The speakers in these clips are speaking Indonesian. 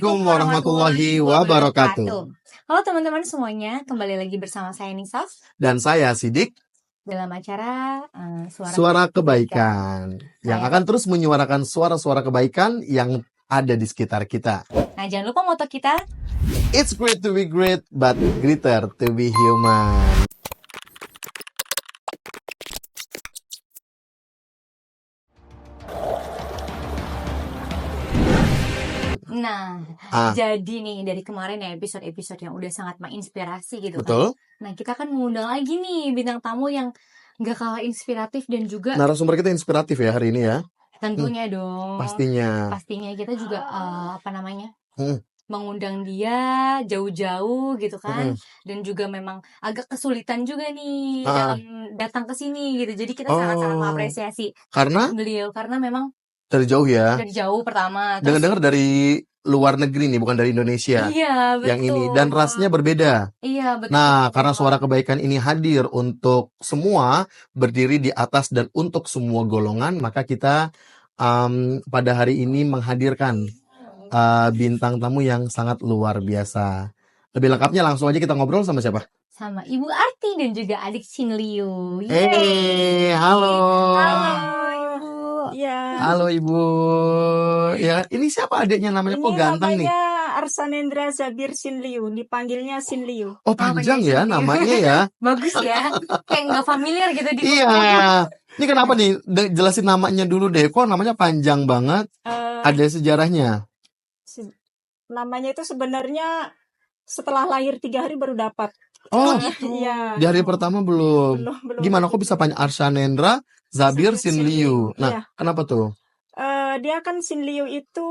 Assalamualaikum warahmatullahi wabarakatuh. Halo teman-teman semuanya, kembali lagi bersama saya Nisaf Dan saya Sidik, dalam acara Suara Kebaikan, yang akan terus menyuarakan suara-suara kebaikan yang ada di sekitar kita. Nah, jangan lupa moto kita, It's great to be great, but greater to be human. Nah, jadi nih dari kemarin ya episode-episode yang udah sangat menginspirasi gitu Betul. kan. Nah, kita kan mengundang lagi nih bintang tamu yang gak kalah inspiratif dan juga Narasumber kita inspiratif ya hari ini ya. Tentunya dong. Pastinya. Pastinya kita juga mengundang dia jauh-jauh gitu kan. Dan juga memang agak kesulitan juga nih dalam datang ke sini gitu. Jadi kita sangat-sangat mengapresiasi beliau karena memang dari jauh ya. Dari jauh pertama. Dengar-dengar dari luar negeri nih, bukan dari Indonesia. Iya, betul. Yang ini dan rasnya berbeda. Iya, betul. Nah, karena Suara Kebaikan ini hadir untuk semua, berdiri di atas dan untuk semua golongan, maka kita pada hari ini menghadirkan bintang tamu yang sangat luar biasa. Lebih lengkapnya langsung aja kita ngobrol sama siapa? Sama Ibu Arti dan juga adik Sin Liu. Halo. Halo Ibu. Ya. Halo Ibu. Ya, ini siapa adiknya namanya? Kok ganteng nih? Namanya Arsanendra Zabir Sin Liu, dipanggilnya Sin Liu. Oh, panjang ya namanya ya. Bagus ya. Kayak nggak familiar gitu di Iya. Ini kenapa nih? Jelasin namanya dulu deh. Kok namanya panjang banget? Ada sejarahnya. Namanya itu sebenarnya setelah lahir 3 hari baru dapat. Oh, iya. Di hari pertama belum. Gimana kok bisa panjang? Arsanendra Zabir Sin Liu. Nah, iya. Kenapa tuh? Dia kan Sin Liu itu,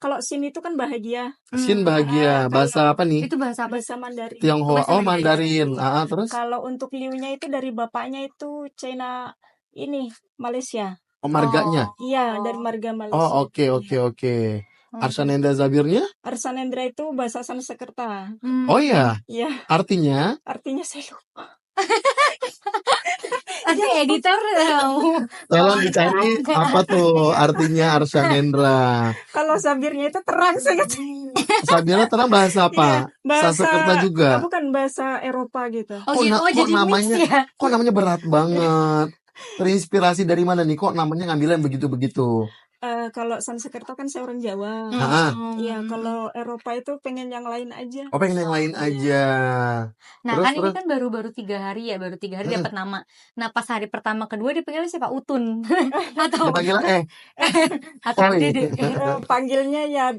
kalau Sin itu kan bahagia. Sin bahagia. Bahasa apa nih? Itu bahasa Mandarin. Tionghoa. Oh, Mandarin. Terus? Kalau untuk Liu-nya itu dari bapaknya itu China ini, Malaysia. Oh, marganya? Iya, dari marga Malaysia. Oh, oke. Arsanendra Zabirnya? Arsanendra itu bahasa Sanskerta. Oh iya? Iya. Artinya? Artinya saya lupa. Nanti editor tolong dicari apa tuh artinya Arsanendra. Kalau Zabirnya itu terang saya. Sabirnya terang bahasa apa? Sanskerta juga. Bukan bahasa Eropa gitu. Jadi namanya ya? Kok namanya berat banget? Terinspirasi dari mana nih? Kok namanya ngambilnya begitu-begitu? Kalau Sanskerta kan saya orang Jawa. Iya, kalau Eropa itu pengen yang lain aja. Oh, pengen yang lain aja. Nah, terus, ini kan baru 3 hari ya, baru 3 hari dapat nama. Nah, pas hari pertama kedua dipanggilnya siapa? Utun. Atau dipanggilnya panggilnya ya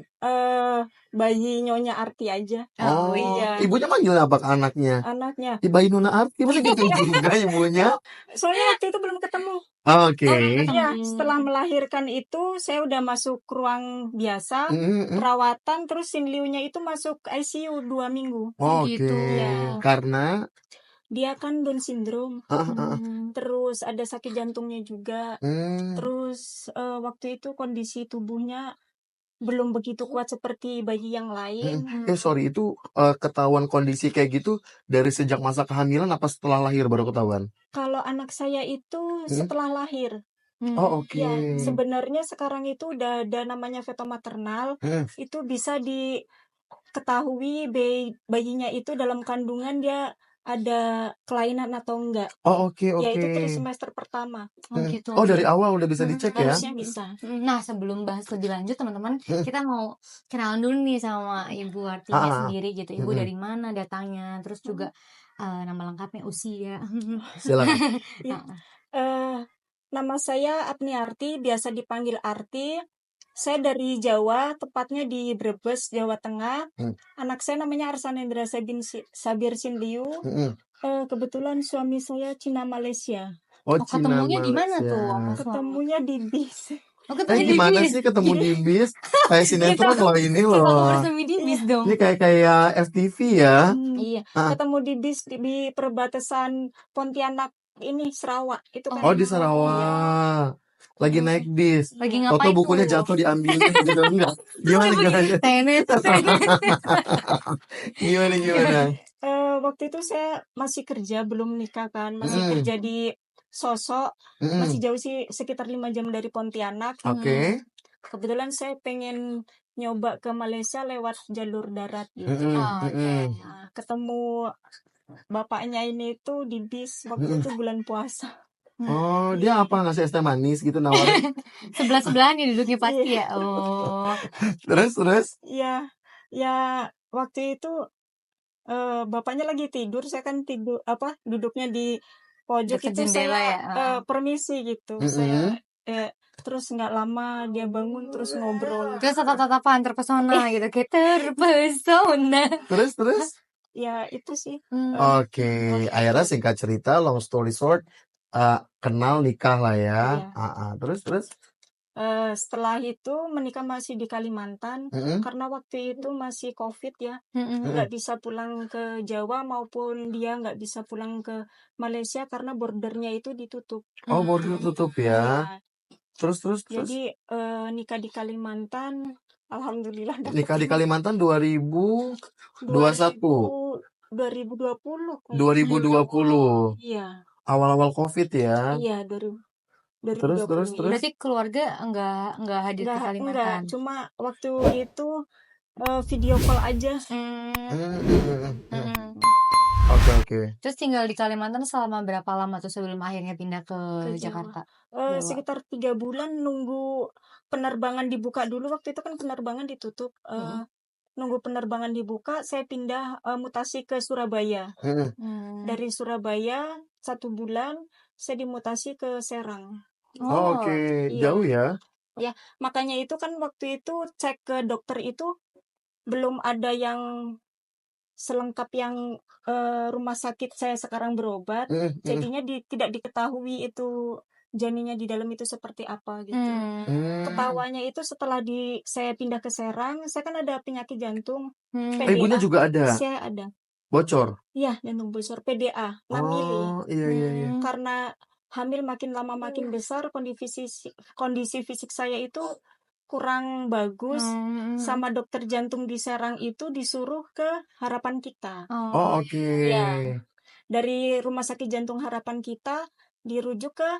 bayi Nyonya Arti aja. Oh iya. Ibunya manggilnya apa ke anaknya? Anaknya. Bayi Nona Arti, masa gitu juga ibunya? Soalnya waktu itu belum ketemu. Oke. Ya, setelah melahirkan itu saya udah masuk ruang biasa, perawatan, terus Sin Liu-nya itu masuk ICU 2 minggu. Gitu. Ya. Karena dia kan Down syndrome. Terus ada sakit jantungnya juga. Terus waktu itu kondisi tubuhnya belum begitu kuat seperti bayi yang lain. Itu ketahuan kondisi kayak gitu dari sejak masa kehamilan apa setelah lahir baru ketahuan? Kalau anak saya itu setelah lahir. Oh, oke. Ya, sebenarnya sekarang itu udah ada namanya feto maternal. Itu bisa diketahui bayinya itu dalam kandungan dia ada kelainan atau enggak. Oh, oke. Ya, itu trimester pertama. Gitu. Oh, dari awal udah bisa dicek ya? Harusnya bisa. Nah, sebelum bahas lebih lanjut teman-teman, kita mau kenalan dulu nih sama Ibu Artinya sendiri gitu. Ibu dari mana datangnya, terus juga nama lengkapnya, usia. Silakan. Nama saya Apni Arti, biasa dipanggil Arti. Saya dari Jawa, tepatnya di Brebes, Jawa Tengah. Anak saya namanya Arsanendra Zabir Sin Liu. Kebetulan suami saya Cina Malaysia. Ketemunya di mana tuh? Ketemunya di bis. Gimana sih ketemu di bis? Kayak sinetron loh ini loh. Ini kayak FTV ya. Iya. Ketemu di bis di perbatasan Pontianak ini Sarawak itu kan. Oh, di Sarawak. Lagi naik bis. Lagi ngapain? Foto bukunya jatuh diambil gitu enggak? Gimana? Gimana? Waktu itu saya masih kerja, belum nikah kan, masih kerja di Sosok, masih jauh sih, sekitar 5 jam dari Pontianak. Oke. Kebetulan saya pengen nyoba ke Malaysia lewat jalur darat gitu. Nah, ketemu bapaknya ini tuh di bis waktu itu bulan puasa. Oh, dia apa ngasih es teh manis gitu nawarin? Sebelah-sebelahan ya duduknya pasti ya. Oh. Terus? Iya, ya waktu itu bapaknya lagi tidur, saya kan duduknya di pojok Dekat itu, jendela saya ya. permisi gitu. Saya terus nggak lama dia bangun terus ngobrol. Terus tatap-tatapan terpesona gitu, kayak terpesona. Terus? Ya itu sih. Oke, akhirnya singkat cerita, long story short, kenal nikah lah ya. Iya. Terus? Setelah itu menikah masih di Kalimantan, karena waktu itu masih COVID ya, nggak bisa pulang ke Jawa maupun dia nggak bisa pulang ke Malaysia karena bordernya itu ditutup. Oh, border tutup ya. Iya. Terus? Jadi nikah di Kalimantan, alhamdulillah dapet Nikah di ini. Kalimantan 2021. 2020. 2020. Iya. Awal-awal COVID ya. Iya, 2020. Terus? Berarti keluarga enggak hadir ke Kalimantan. Enggak, cuma waktu itu video call aja. Oke. Terus tinggal di Kalimantan selama berapa lama tuh sebelum akhirnya pindah ke Jakarta? Sekitar 3 bulan nunggu penerbangan dibuka dulu. Waktu itu kan penerbangan ditutup. Nunggu penerbangan dibuka, saya pindah mutasi ke Surabaya. Dari Surabaya 1 bulan saya dimutasi ke Serang. Oke. Iya. Jauh ya. Ya, makanya itu kan waktu itu cek ke dokter itu belum ada yang selengkap yang rumah sakit saya sekarang berobat. Jadinya tidak diketahui itu janinnya di dalam itu seperti apa gitu. Ketawanya itu setelah saya pindah ke Serang, saya kan ada penyakit jantung. PDA. Ibunya juga ada? Saya ada. Bocor? Iya, jantung bocor. PDA, 6 mili. Iya. Karena hamil makin lama makin besar, kondisi fisik saya itu kurang bagus. Sama dokter jantung di Serang itu disuruh ke Harapan Kita. Oke. Ya. Dari Rumah Sakit Jantung Harapan Kita dirujuk ke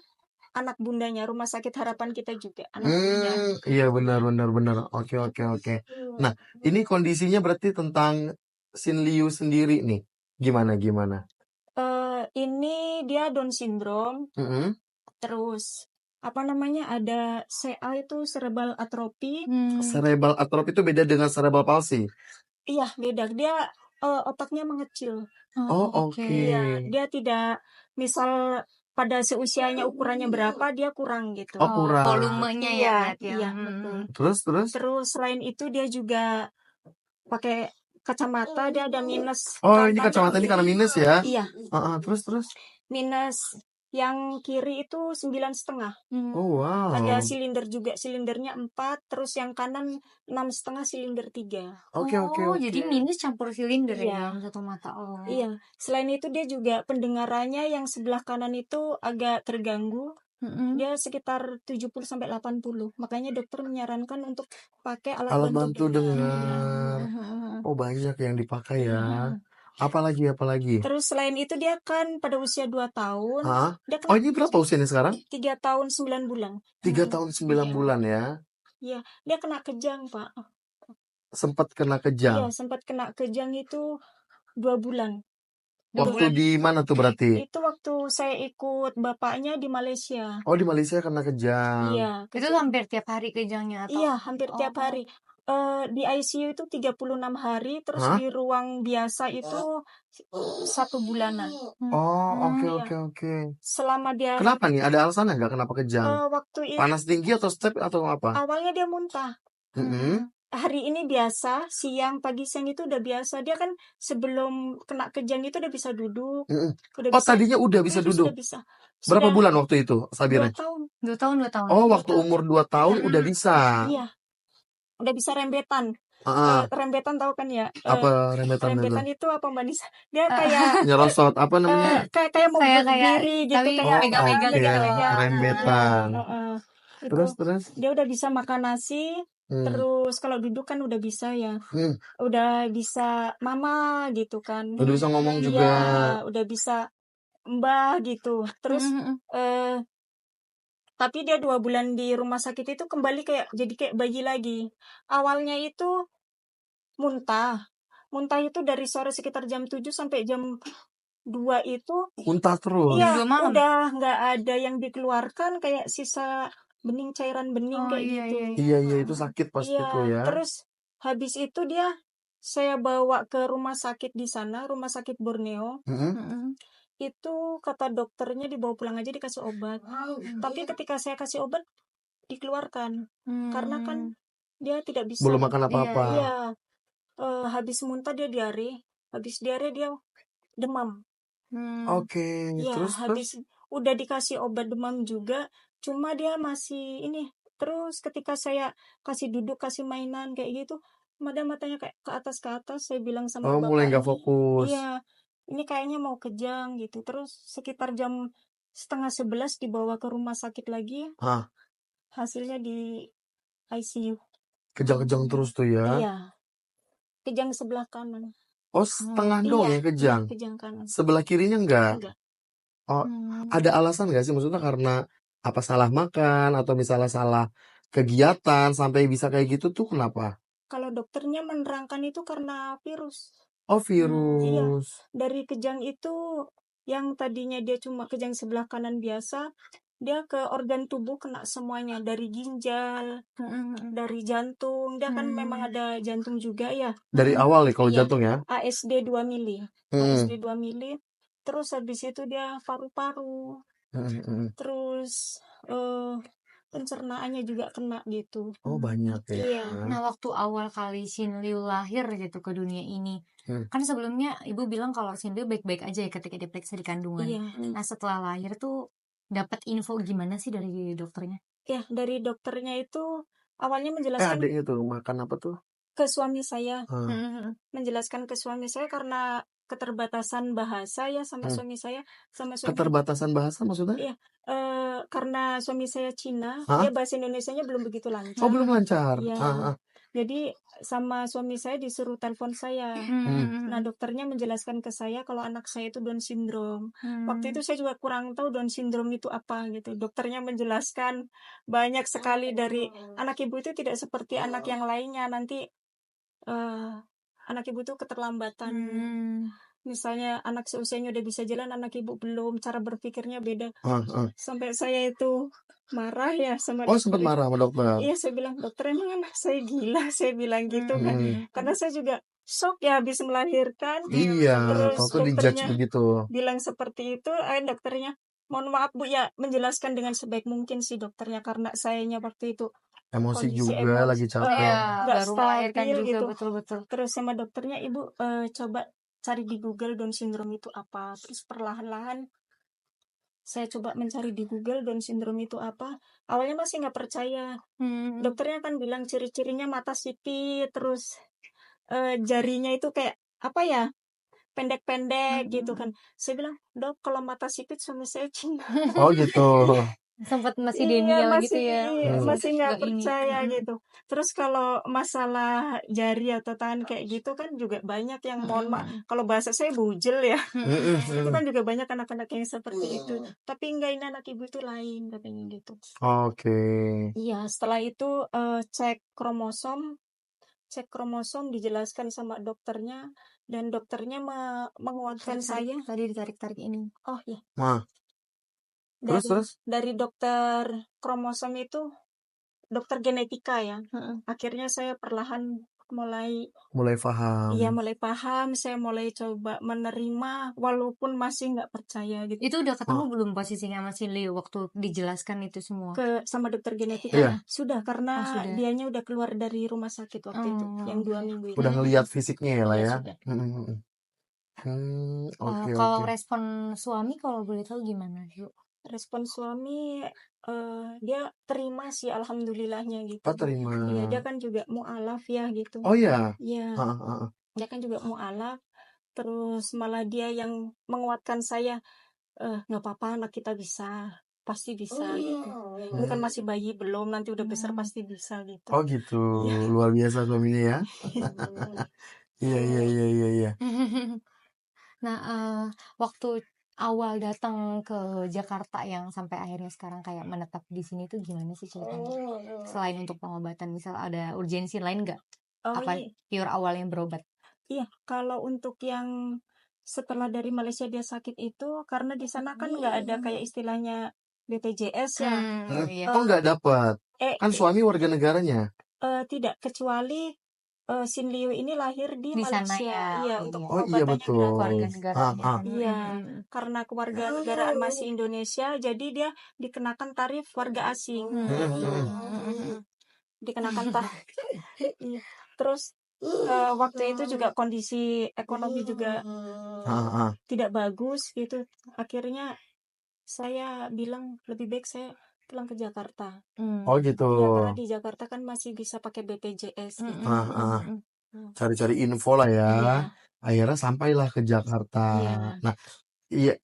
anak bundanya, Rumah Sakit Harapan Kita juga, anak bunda. Iya, benar. Oke. Nah, ini kondisinya berarti tentang Sin Liu sendiri nih. Gimana? Ini dia Down syndrome. Terus ada CA itu cerebral atrophy. Cerebral atrophy itu beda dengan cerebral palsy? Iya, beda. Dia otaknya mengecil. Oke. Iya, dia tidak, misal pada seusianya ukurannya berapa, dia kurang gitu. Kurang. Volumenya ya berarti ya. Iya, betul. Terus? Terus selain itu dia juga pakai kacamata, dia ada minus. Ini kacamata ini karena minus ya? Iya. Terus? Minus yang kiri itu 9,5. Oh, wow. Ada silinder juga, silindernya 4, terus yang kanan 6,5, silinder 3. Oke. Jadi minus campur silinder Iya. ya dalam satu mata. Iya. Selain itu dia juga pendengarannya yang sebelah kanan itu agak terganggu. Dia sekitar 70-80. Makanya dokter menyarankan untuk pakai alat bantu dengar. Oh, banyak yang dipakai ya. Apalagi? Terus selain itu dia kan pada usia 2 tahun. Dia ini berapa usianya sekarang? 3 tahun 9 bulan. 3 tahun 9 bulan ya. Iya, dia kena kejang, Pak. Sempat kena kejang? Iya, sempat kena kejang itu 2 bulan. Waktu di mana tuh berarti? Itu waktu saya ikut bapaknya di Malaysia. Oh, di Malaysia kena kejang. Iya. Itu hampir tiap hari kejangnya atau? Iya, hampir tiap hari. Di ICU itu 36 hari, terus di ruang biasa itu 1 bulanan. Oke. Selama dia... Kenapa nih? Ada alasannya nggak kenapa kejang? Waktu itu Panas tinggi atau step atau apa? awalnya dia muntah. Hari ini biasa, pagi siang itu udah biasa. Dia kan sebelum kena kejang itu udah bisa duduk. Tadinya udah bisa duduk? Sudah bisa. Berapa bulan waktu itu, Sabira? 2 tahun. 2 tahun. Oh, waktu umur 2 tahun udah bisa? Iya. Udah bisa rembetan. Rembetan tahu kan ya? Apa rembetan itu? Rembetan itu apa, Mbak Nisa? Dia kayak nyerosot, apa namanya? Kayak mau berdiri gitu, kayak pegang-pegang. Rembetan. Terus? Dia udah bisa makan nasi. Terus kalau duduk kan udah bisa ya. Udah bisa mama gitu kan. Udah bisa ngomong juga. Iya, udah bisa mbah gitu. Terus Tapi dia 2 bulan di rumah sakit itu kembali jadi kayak bayi lagi. Awalnya itu muntah. Muntah itu dari sore sekitar jam 7 sampai jam 2 itu Muntah terus. iya, 2 malam? udah nggak ada yang dikeluarkan, kayak sisa bening, cairan bening Oh, kayak iya, gitu. Iya, itu sakit pasti Iya, tuh ya. terus habis itu saya bawa ke rumah sakit di sana, rumah sakit Borneo. Itu kata dokternya dibawa pulang aja dikasih obat. Tapi ketika saya kasih obat dikeluarkan. Karena kan dia tidak bisa. Belum makan apa-apa. Iya. Habis muntah dia diare, habis diare dia demam. Oke, Iya, terus habis udah dikasih obat demam juga, cuma dia masih ini. Terus ketika saya kasih duduk, kasih mainan kayak gitu, matanya kayak ke atas, saya bilang sama mulai nggak bapaknya, fokus. iya, ini kayaknya mau kejang gitu. Terus sekitar jam 10:30 dibawa ke rumah sakit lagi, hasilnya di ICU. Kejang-kejang terus tuh ya. Iya, kejang sebelah kanan. Oh, setengah dong Iya, ya kejang. kejang kanan. Sebelah kirinya enggak. Enggak. Oh, ada alasan nggak sih? Maksudnya karena apa, salah makan atau misalnya salah kegiatan sampai bisa kayak gitu tuh kenapa? Kalau dokternya menerangkan itu karena virus. Oh, Iya, virus. dari kejang itu yang tadinya dia cuma kejang sebelah kanan biasa, dia ke organ tubuh kena semuanya, dari ginjal, dari jantung. Dia kan memang ada jantung juga ya. Dari awal nih kalau Iya, jantung ya. ASD 2 mili. ASD 2 mili. Terus habis itu dia paru-paru. Terus pencernaannya juga kena gitu. Oh, banyak ya. Iya. Nah, waktu awal kali Shin Liu lahir gitu ke dunia ini, kan sebelumnya ibu bilang kalau Shin Liu baik-baik aja ya ketika diperiksa di kandungan. Iya. Nah, setelah lahir tuh dapat info gimana sih dari dokternya? Ya, dari dokternya itu awalnya menjelaskan Adiknya tuh makan apa tuh? ke suami saya. Menjelaskan ke suami saya karena keterbatasan bahasa ya sama suami saya. Keterbatasan bahasa maksudnya? Iya, karena suami saya Cina, dia bahasa Indonesianya belum begitu lancar. Oh, belum lancar. Iya. Jadi sama suami saya disuruh telepon saya. Nah, dokternya menjelaskan ke saya kalau anak saya itu Down syndrome. Waktu itu saya juga kurang tahu Down syndrome itu apa gitu. Dokternya menjelaskan banyak sekali dari anak ibu itu tidak seperti anak yang lainnya. Nanti anak ibu itu keterlambatan. Misalnya anak seusianya udah bisa jalan, anak ibu belum, cara berpikirnya beda. Sampai saya itu marah ya sama dokter. Sempat marah sama dokter. Iya, saya bilang, dokter emang anak saya gila, saya bilang gitu kan. Karena saya juga shock ya habis melahirkan. Iya, terus kalau dijudge begitu. Bilang seperti itu, dokternya, mohon maaf Bu ya, menjelaskan dengan sebaik mungkin sih dokternya, karena sayanya waktu itu Emosi kondisi juga, lagi capek. nggak baru melahirkan stabil juga, gitu. betul-betul. Terus sama dokternya, ibu coba cari di Google Down syndrome itu apa. Terus perlahan-lahan saya coba mencari di Google Down syndrome itu apa. Awalnya masih nggak percaya. Dokternya kan bilang ciri-cirinya mata sipit, terus jarinya itu kayak apa ya, pendek-pendek gitu kan. Saya bilang, dok kalau mata sipit suami saya Cina. Oh gitu. Sempat masih denial gitu ya. Masih nggak percaya gitu. Terus kalau masalah jari atau tangan kayak gitu kan juga banyak yang mohon maaf, kalau bahasa saya bujel ya. Itu kan juga banyak anak-anak yang seperti itu. Tapi enggak, ini anak ibu itu lain katanya gitu. Oke. Iya, setelah itu cek kromosom dijelaskan sama dokternya, dan dokternya menguatkan saya. Tadi ditarik-tarik ini. Oh iya. Terus? Dari dokter kromosom itu dokter genetika ya. Akhirnya saya perlahan mulai paham. Iya, mulai paham. Saya mulai coba menerima walaupun masih nggak percaya gitu. Itu udah ketemu belum posisinya sama Shin Liu waktu dijelaskan itu semua? Sama dokter genetika. Iya. Sudah, karena dianya udah keluar dari rumah sakit waktu itu yang 2 minggu itu. Udah ngelihat fisiknya ya lah ya. Sudah. Oke. Kalau respon suami kalau boleh tahu gimana, Bu? Respon suami dia terima sih, alhamdulillahnya gitu. Terima. Iya, dia kan juga mu'alaf ya gitu. Oh ya. Iya. Dia kan juga mu'alaf. Terus malah dia yang menguatkan saya, nggak apa-apa, anak kita bisa, pasti bisa gitu. Ini kan masih bayi, belum, nanti udah besar pasti bisa gitu. Oh gitu. Luar biasa suaminya ya. Iya. Nah, waktu awal datang ke Jakarta yang sampai akhirnya sekarang kayak menetap di sini tuh gimana sih ceritanya? Selain untuk pengobatan, misal ada urgensi lain nggak? Apa pure awalnya berobat? Iya, kalau untuk yang setelah dari Malaysia dia sakit itu karena di sana kan nggak ada kayak istilahnya BPJS ya. Iya. Oh nggak dapat. Kan suami warga negaranya. Tidak, kecuali Sin Liu ini lahir di Di sana Malaysia. ya. Iya, Oh untuk iya. Oh iya pengobatannya betul. gratis. Warga negaranya. Iya, karena kewarganegaraan masih Indonesia, jadi dia dikenakan tarif warga asing. Dikenakan tarif. Iya. Terus waktu itu juga kondisi ekonomi juga tidak bagus gitu. Akhirnya saya bilang lebih baik saya pulang ke Jakarta. Oh gitu. Ya, karena di Jakarta kan masih bisa pakai BPJS gitu. Cari-cari info lah ya. Iya. Akhirnya sampailah ke Jakarta. Iya. Nah,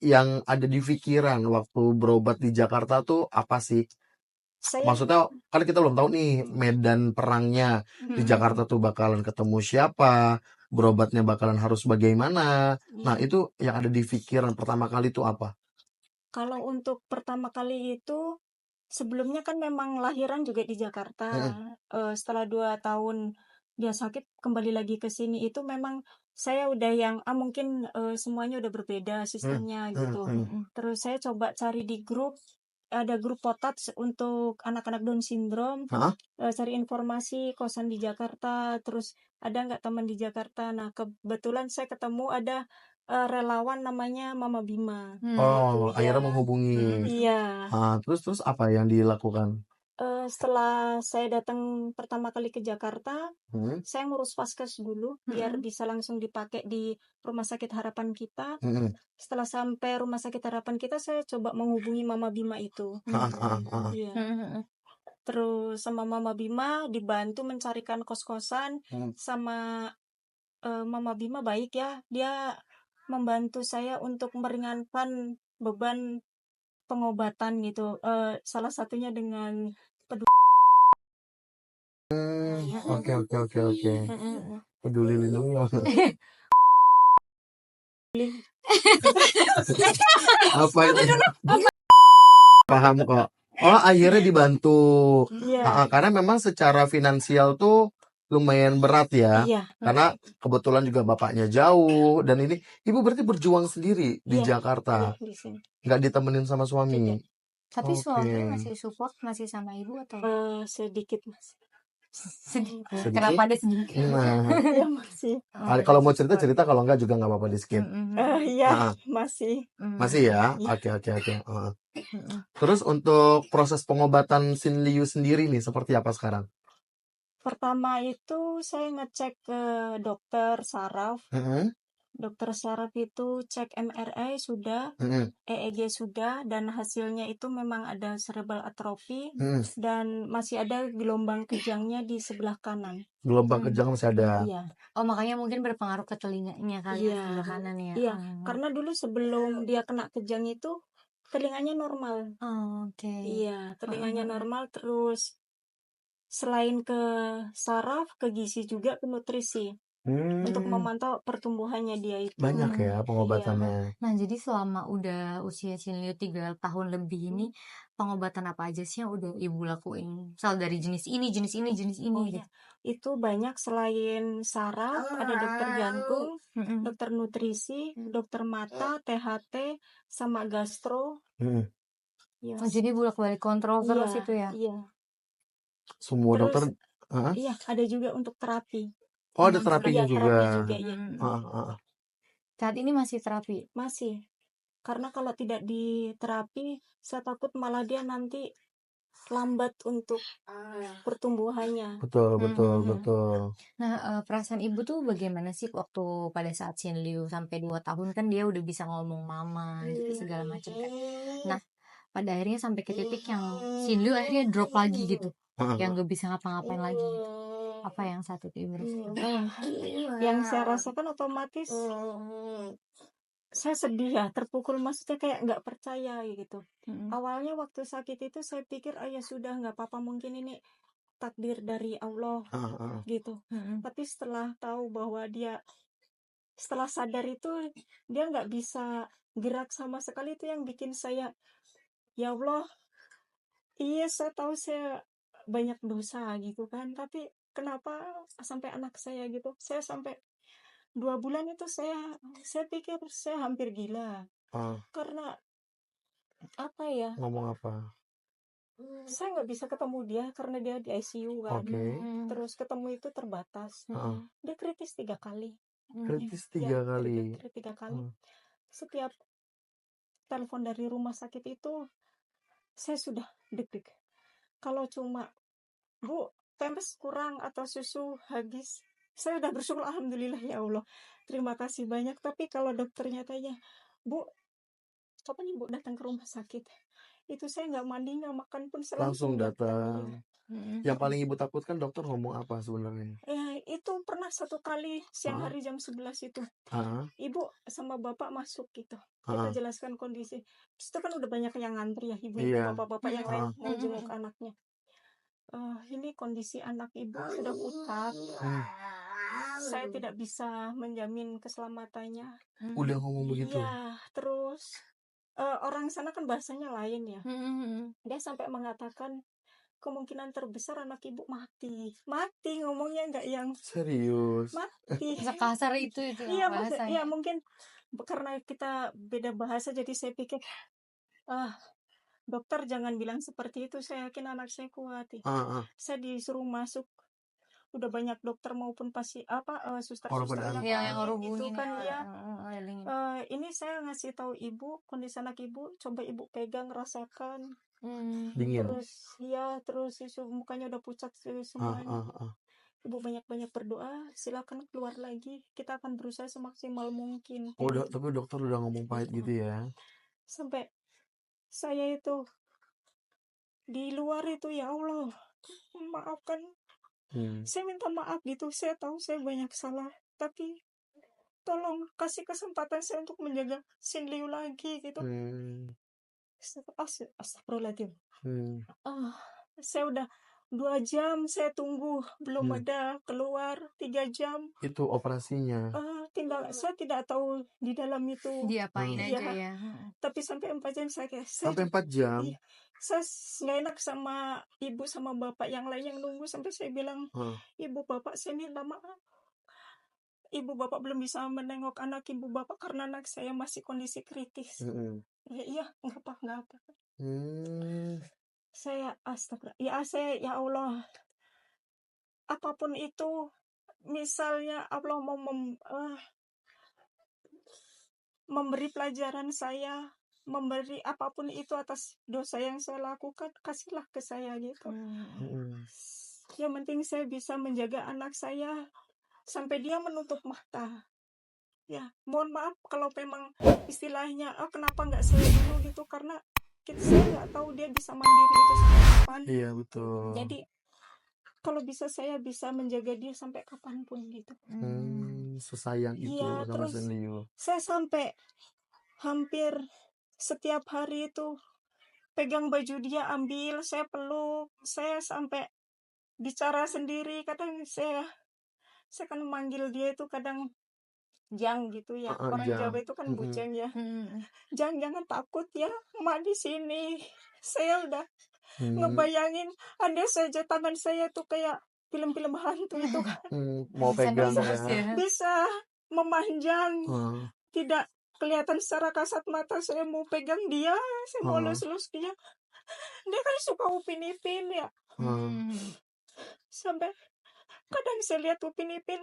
yang ada di pikiran waktu berobat di Jakarta tuh apa sih? Maksudnya kan kita belum tahu nih medan perangnya di Jakarta tuh bakalan ketemu siapa, berobatnya bakalan harus bagaimana. Nah, itu yang ada di pikiran pertama kali itu apa? Kalau untuk pertama kali itu sebelumnya kan memang lahiran juga di Jakarta. Setelah 2 tahun dia sakit kembali lagi ke sini itu memang saya udah yang mungkin semuanya udah berbeda sistemnya gitu. Terus saya coba cari di grup, ada grup potats untuk anak-anak Down syndrome. Cari informasi kosan di Jakarta, terus ada nggak teman di Jakarta. Nah, kebetulan saya ketemu ada relawan namanya Mama Bima. Oh, Gitu, akhirnya ya. menghubungi. Iya. Terus apa yang dilakukan? Setelah saya datang pertama kali ke Jakarta, saya ngurus vaskes dulu biar bisa langsung dipakai di Rumah Sakit Harapan Kita. Setelah sampai Rumah Sakit Harapan Kita, saya coba menghubungi Mama Bima itu. Iya. Terus sama Mama Bima dibantu mencarikan kos-kosan, sama Mama Bima baik ya, dia membantu saya untuk meringankan beban pengobatan gitu. Salah satunya dengan Oke. Peduli lindungi. Apa itu? Paham kok. Oh, akhirnya dibantu. Karena memang secara finansial tuh lumayan berat ya. Iya. Karena kebetulan juga bapaknya jauh dan ini ibu berarti berjuang sendiri di Jakarta. Di sini. Nggak ditemenin sama suami. Tapi suami masih support masih sama ibu atau? Sedikit masih. Sedikit. Kenapa ada sedikit? Ya masih. Kalau mau cerita, kalau enggak juga nggak apa-apa di skip. Iya, masih. Masih ya? Oke. Terus untuk proses pengobatan Sin Liu sendiri nih seperti apa sekarang? Pertama itu saya ngecek ke dokter saraf. Dokter saraf itu cek MRI sudah, EEG sudah, dan hasilnya itu memang ada cerebral atrophy dan masih ada gelombang kejangnya di sebelah kanan. Gelombang kejang masih ada. Iya. Oh, makanya mungkin berpengaruh ke telinganya kali ya, sebelah kanan ya. Iya, karena dulu sebelum dia kena kejang itu telinganya normal. Oke. Iya, telinganya normal, terus selain ke saraf, ke gizi juga ke nutrisi. Untuk memantau pertumbuhannya dia itu. Banyak ya pengobatannya. Nah, jadi selama udah usia Sin Liu 3 tahun lebih ini, pengobatan apa aja sih yang udah ibu lakuin? Misal dari jenis ini gitu. Iya. Itu banyak selain saraf, ada dokter jantung, dokter nutrisi, dokter mata, THT, sama gastro. Oh, jadi bolak-balik kontrol terus itu ya? Iya. Semua Terus, dokter. iya, ada juga untuk terapi. Oh, ada terapinya juga. Terapi juga, iya. Saat ini masih terapi? Masih. Karena kalau tidak di terapi, saya takut malah dia nanti lambat untuk pertumbuhannya. Betul. Nah, perasaan ibu tuh bagaimana sih waktu pada saat Sin Liu sampai 2 tahun kan dia udah bisa ngomong mama gitu segala macam kan. Nah, pada akhirnya sampai ke titik yang Sin Liu akhirnya drop lagi gitu. Yang gak bisa ngapa-ngapain lagi. Apa yang saat itu ibu rasakan? Yang saya rasakan otomatis saya sedih ya, terpukul, maksudnya kayak nggak percaya gitu. Awalnya waktu sakit itu saya pikir ya sudah nggak apa-apa, mungkin ini takdir dari Allah gitu. Tapi setelah tahu bahwa dia setelah sadar itu dia nggak bisa gerak sama sekali. Itu yang bikin saya, ya Allah, iya saya tahu saya banyak dosa gitu kan, tapi kenapa sampai anak saya gitu. Saya sampai 2 bulan itu saya pikir saya hampir gila. Ah, Karena apa ya, ngomong apa? saya nggak bisa ketemu dia karena dia di ICU kan. Oke. Terus ketemu itu terbatas. Heeh. Dia kritis 3 kali. Kritis Ya, 3 kali. kritis 3 kali. Hmm. Setiap telepon dari rumah sakit itu saya sudah deg-deg. Kalau cuma, Bu, pempes kurang atau susu habis, saya udah bersyukur, alhamdulillah ya Allah, terima kasih banyak. Tapi kalau dokternya tanya, Bu, kapan Ibu datang ke rumah sakit? Itu saya nggak mandi, nggak makan pun saya Langsung datang. datang. Yang paling ibu takutkan dokter ngomong apa sebenarnya? Itu pernah 1 kali siang hari jam 11 itu. Ibu sama bapak masuk gitu. Kita jelaskan kondisi. Terus itu kan udah banyak yang ngantri ya, ibu-ibu, Iya. bapak-bapak yang lain mau jenguk anaknya. Ini kondisi anak ibu sudah pucat. Saya tidak bisa menjamin keselamatannya. Udah ngomong begitu? Iya, terus orang sana kan bahasanya lain ya. Dia sampai mengatakan kemungkinan terbesar anak ibu mati ngomongnya, nggak yang Serius? mati. Sekasar itu Iya, bahasanya. iya, mungkin karena kita beda bahasa jadi saya pikir, dokter jangan bilang seperti itu, saya yakin anak saya kuat. Saya disuruh masuk, udah banyak dokter maupun suster-suster yang lain gitu hubungin kan ya. ngelilingin. Ini saya ngasih tahu ibu kondisi anak ibu, coba ibu pegang, rasakan. Dingin. Terus susu mukanya udah pucat semuanya. Ibu banyak-banyak berdoa, silakan keluar lagi, kita akan berusaha semaksimal mungkin. Tapi dokter udah ngomong pahit gitu ya? Sampai saya itu di luar itu, ya Allah, maafkan. Saya minta maaf gitu, saya tahu saya banyak salah, tapi tolong kasih kesempatan saya untuk menjaga Sinliu lagi gitu. Astagfirullahaladzim. Saya udah 2 jam saya tunggu, belum ada keluar. 3 jam. Itu operasinya? Saya tidak tahu di dalam itu Diapain aja ya. Tapi sampai 4 jam saya Sampai 4 jam? Iya, saya nggak enak sama ibu sama bapak yang lain yang nunggu. Sampai saya bilang, ibu bapak saya minta maaf, ibu bapak belum bisa menengok anak ibu bapak karena anak saya masih kondisi kritis. Iya, nggak apa. Saya ya Allah, apapun itu, misalnya Allah mau memberi pelajaran saya, memberi apapun itu atas dosa yang saya lakukan, kasihlah ke saya gitu. Yang penting saya bisa menjaga anak saya sampai dia menutup mata. Ya, mohon maaf kalau memang istilahnya kenapa nggak saya dulu gitu, karena saya nggak tahu dia bisa mandiri itu sampai kapan. Iya, betul. Jadi kalau bisa saya bisa menjaga dia sampai kapanpun gitu. Sesayang itu sama terus Sinliu. saya sampai hampir setiap hari itu pegang baju dia, ambil, saya peluk, saya sampai bicara sendiri. Kadang saya kan memanggil dia itu kadang Jang gitu ya. Orang Jawa itu kan bujang ya. Jang, jangan takut ya, Mak di sini. Saya udah ngebayangin ada saja tangan saya tuh kayak film-film hantu itu kan. Mau pegang ya. Bisa memanjang. Tidak kelihatan secara kasat mata saya mau pegang dia, saya mau lus-lus dia. Dia kan suka upin-ipin ya. Sampai kadang saya lihat upin-ipin,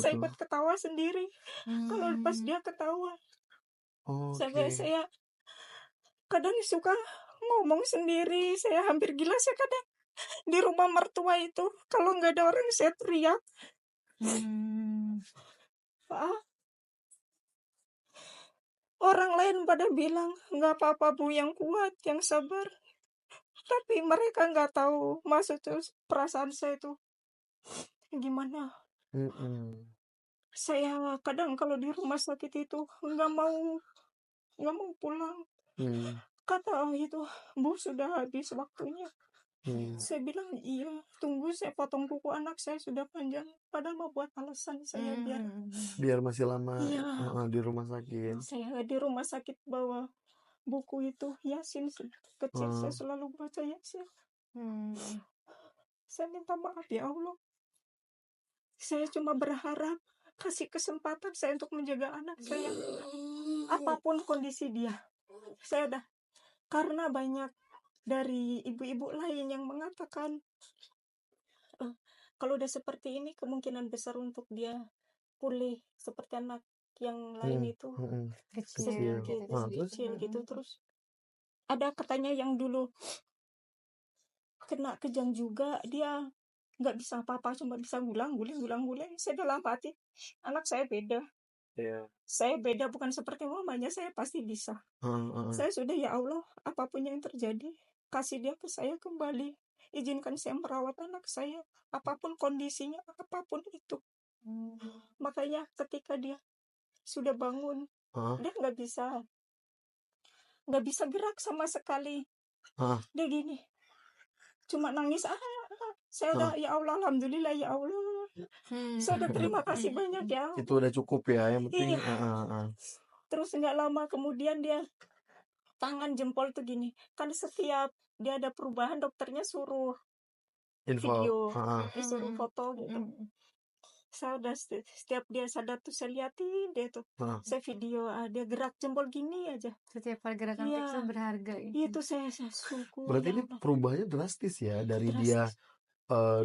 saya ikut ketawa sendiri. Kalau pas dia ketawa, sampai saya kadang suka ngomong sendiri. Saya hampir gila. Saya kadang di rumah mertua itu kalau nggak ada orang saya teriak. Orang lain pada bilang nggak apa-apa Bu, yang kuat, yang sabar. Tapi mereka nggak tahu maksud perasaan saya itu gimana. Saya kadang kalau di rumah sakit itu nggak mau pulang. Kata itu, Bu, sudah habis waktunya. Saya bilang, iya, tunggu saya potong kuku anak saya sudah panjang. Padahal mau buat alasan saya biar masih lama Iya. di rumah sakit. Saya di rumah sakit bawa buku itu Yasin kecil, saya selalu baca Yasin. Saya minta maaf ya Allah. Saya cuma berharap kasih kesempatan saya untuk menjaga anak saya. Apapun kondisi dia. Saya udah, karena banyak dari ibu-ibu lain yang mengatakan kalau udah seperti ini kemungkinan besar untuk dia pulih seperti anak yang lain itu Kecil. kecil gitu. Terus ada katanya yang dulu kena kejang juga, dia nggak bisa apa-apa, cuma bisa guling. Saya dalam hati, anak saya beda. Saya beda, bukan seperti mamanya, saya pasti bisa. Saya sudah, ya Allah, apapun yang terjadi, kasih dia ke saya kembali. Izinkan saya merawat anak saya, apapun kondisinya, apapun itu. Makanya ketika dia sudah bangun, dia nggak bisa gerak sama sekali. Dia gini, cuma nangis. Saya udah, ya Allah, alhamdulillah ya Allah. Saya udah terima kasih banyak ya. Itu udah cukup ya, yang penting. Terus nggak lama kemudian dia tangan jempol tuh gini. Kan setiap dia ada perubahan dokternya suruh video, disuruh foto gitu. Saya udah setiap dia sadar tuh saya liatin dia tuh. Saya video dia gerak jempol gini aja. Setiap pergerakan kecil berharga. Itu saya syukur. Berarti ini perubahannya drastis ya, dari dia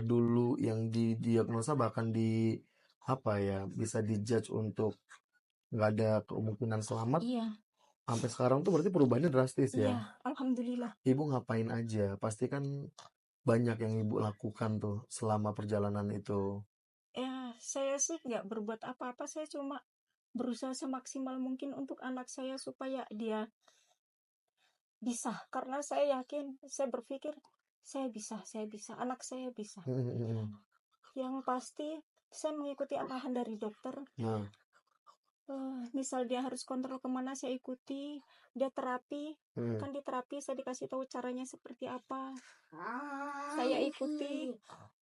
dulu yang didiagnosa bahkan bisa dijudge untuk nggak ada kemungkinan selamat, sampai sekarang tuh berarti perubahannya drastis ya. Iya, alhamdulillah. Ibu ngapain aja? Pasti kan banyak yang ibu lakukan tuh selama perjalanan itu. Ya, saya sih nggak berbuat apa-apa, saya cuma berusaha semaksimal mungkin untuk anak saya supaya dia bisa, karena saya yakin, saya berpikir saya bisa, anak saya bisa. Yang pasti saya mengikuti arahan dari dokter. Misal dia harus kontrol kemana, saya ikuti. Dia terapi, kan di terapi saya dikasih tahu caranya seperti apa, saya ikuti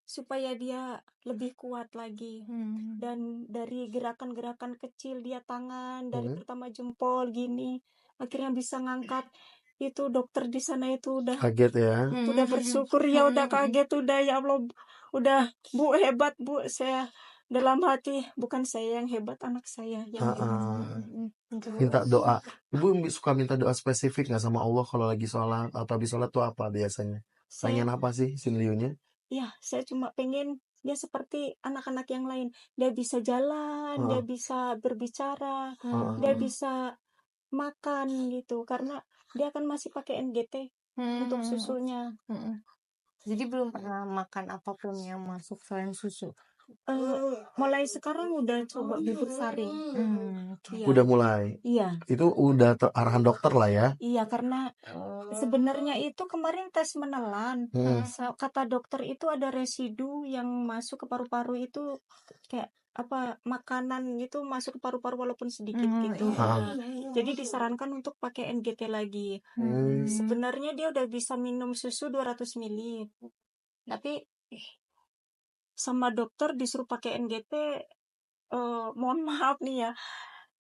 supaya dia lebih kuat lagi. Dan dari gerakan-gerakan kecil dia tangan, dari pertama jempol gini, akhirnya bisa ngangkat. Itu dokter di sana itu udah Kaget ya. Udah bersyukur ya, udah kaget, udah ya Allah, udah Bu, hebat Bu. Saya dalam hati, bukan saya yang hebat, anak saya yang hebat. Minta doa. Ibu suka minta doa spesifik nggak sama Allah kalau lagi sholat atau habis sholat tuh apa biasanya? Pengen apa sih Sinliunya? Ya, saya cuma pengen dia seperti anak-anak yang lain. Dia bisa jalan, dia bisa berbicara, dia bisa makan gitu. Karena dia kan masih pakai NGT untuk susunya. Jadi belum pernah makan apapun yang masuk selain susu. Mulai sekarang udah coba bubur saring. Udah mulai. Iya. Itu udah arahan dokter lah ya. Iya, karena sebenarnya itu kemarin tes menelan. Kata dokter itu ada residu yang masuk ke paru-paru itu, kayak apa, makanan itu masuk ke paru-paru walaupun sedikit gitu. Jadi disarankan untuk pakai NGT lagi. Sebenarnya dia udah bisa minum susu 200 ml. Tapi sama dokter disuruh pakai NGT, mohon maaf nih ya,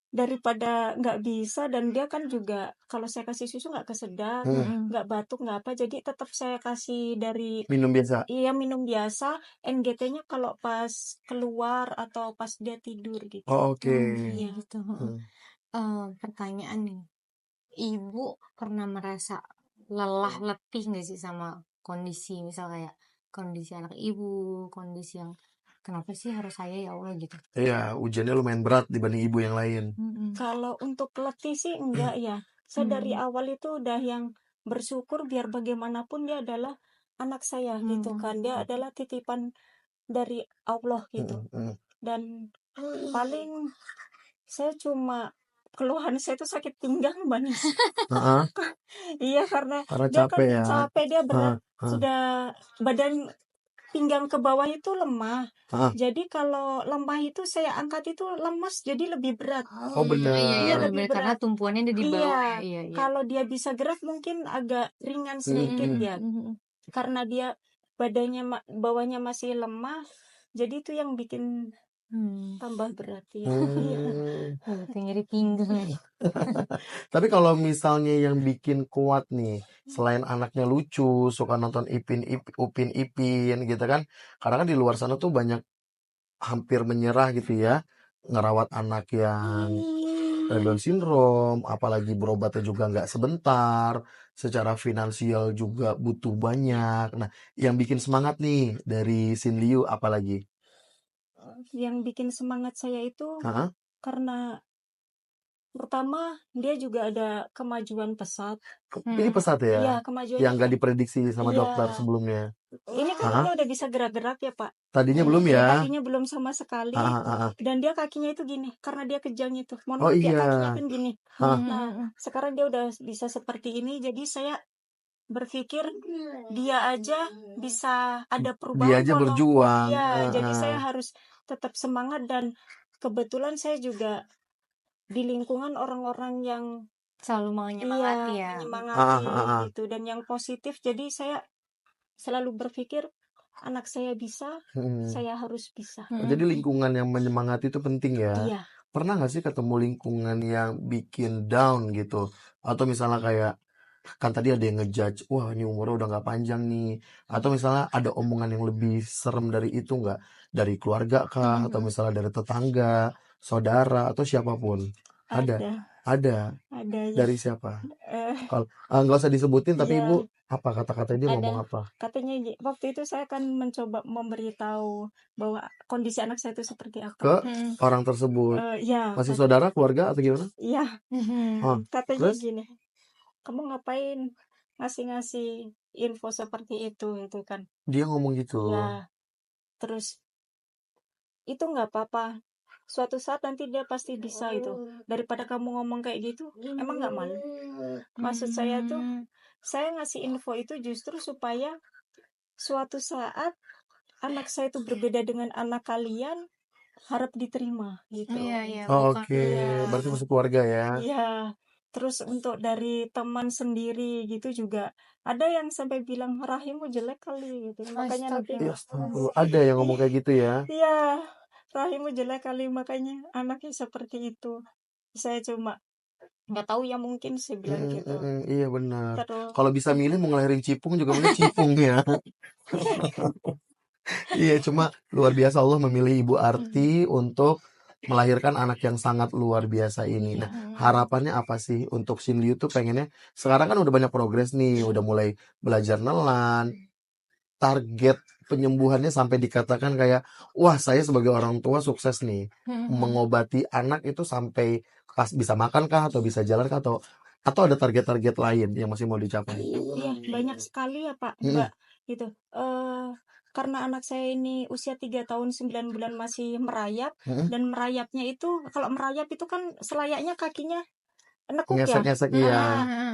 daripada nggak bisa, dan dia kan juga kalau saya kasih susu nggak kesedap, nggak batuk, nggak apa, jadi tetap saya kasih dari minum biasa. Iya, minum biasa. NGT-nya kalau pas keluar atau pas dia tidur gitu. Oke. Iya gitu. Pertanyaan nih, Ibu pernah merasa lelah, letih nggak sih sama kondisi, misal kayak kondisi anak Ibu, kondisi yang kenapa sih harus saya ya Allah gitu? Iya, ujiannya lumayan berat dibanding ibu yang lain. Kalau untuk letih sih enggak ya. Saya dari awal itu udah yang bersyukur, biar bagaimanapun dia adalah anak saya gitu kan. Dia adalah titipan dari Allah gitu. Dan paling saya cuma keluhan saya itu sakit pinggang, Banis. Iya, karena dia capek kan ya. capek, dia berat. Sudah badan pinggang ke bawah itu lemah. Jadi kalau lemah itu saya angkat itu lemas, jadi lebih berat. Oh benar. Iya, lebih berat. karena tumpuannya ada di bawah. Iya. Kalau dia bisa gerak mungkin agak ringan sedikit ya. karena dia bawahnya masih lemah, jadi itu yang bikin tambah berat ya. Nyeri pinggang. Tapi kalau misalnya yang bikin kuat nih, selain anaknya lucu, suka nonton Upin Ipin gitu kan. Karena kan di luar sana tuh banyak hampir menyerah gitu ya, ngerawat anak yang Down syndrome, apalagi berobatnya juga nggak sebentar, secara finansial juga butuh banyak. Nah, yang bikin semangat nih dari Sin Liu apalagi? Yang bikin semangat saya itu Hah? karena pertama dia juga ada kemajuan pesat. Ini pesat ya, Iya, yang kemajuannya nggak diprediksi sama dokter iya. sebelumnya. Ini kan Hah? dia udah bisa gerak-gerak ya Pak. Tadinya belum Iya, ya? tadinya belum sama sekali. Dan dia kakinya itu gini, karena dia kejang itu. Mohon Oh maaf ya, kakinya iya. kan gini. Hah? Nah, sekarang dia udah bisa seperti ini, jadi saya berpikir dia aja bisa ada Dia perubahan aja walaupun berjuang. iya, jadi saya harus tetap semangat dan kebetulan saya juga di lingkungan orang-orang yang Selalu menyemangati iya, ya. menyemangati gitu dan yang positif. Jadi saya selalu berpikir anak saya bisa, saya harus bisa. Jadi lingkungan yang menyemangati itu penting ya. Iya. Pernah nggak sih ketemu lingkungan yang bikin down gitu? Atau misalnya kayak, kan tadi ada yang ngejudge, wah ini umurnya udah nggak panjang nih. Atau misalnya ada omongan yang lebih serem dari itu nggak? Dari keluarga kah? Atau misalnya dari tetangga, saudara, atau siapapun? Ada? Ada. Ada ya. Dari siapa? Eh, Kalau nggak usah disebutin, tapi iya. Ibu, apa kata-kata dia ngomong Ada. apa? Katanya waktu itu saya akan mencoba memberitahu bahwa kondisi anak saya itu seperti apa. Ke orang tersebut. Ya, Masih saudara, keluarga, atau gimana? iya. Katanya Terus? gini, kamu ngapain ngasih-ngasih info seperti itu kan. Dia ngomong gitu. Iya. Terus itu nggak apa-apa. Suatu saat nanti dia pasti bisa itu. Daripada kamu ngomong kayak gitu, emang nggak malu? Maksud saya tuh, saya ngasih info itu justru supaya suatu saat anak saya itu berbeda dengan anak kalian, harap diterima gitu. Iya, Oh, bukan. oke. Berarti masuk keluarga ya. Iya. Terus untuk dari teman sendiri gitu juga ada yang sampai bilang rahimmu jelek kali gitu. Makanya nanti Ya, astagfirullah. Ada yang ngomong kayak gitu ya. iya, rahimmu jelek kali makanya anaknya seperti itu. Saya cuma nggak tahu ya mungkin saya bilang gitu. Iya benar. Terus Kalau bisa milih mau ngelahirin cipung juga milih cipung ya. Iya, cuma luar biasa Allah memilih Ibu Arti untuk melahirkan anak yang sangat luar biasa ini. Nah, harapannya apa sih untuk Shin Liu tuh pengennya? Sekarang kan udah banyak progres nih, udah mulai belajar nelan. Target penyembuhannya sampai dikatakan kayak, wah saya sebagai orang tua sukses nih mengobati anak itu sampai pas bisa makan kah atau bisa jalan kah atau ada target-target lain yang masih mau dicapai? iya banyak sekali ya Pak, Mbak gitu. Karena anak saya ini usia 3 tahun 9 bulan masih merayap dan merayapnya itu kalau merayap itu kan selayaknya kakinya nekuk ya. Ngesek-ngesek iya.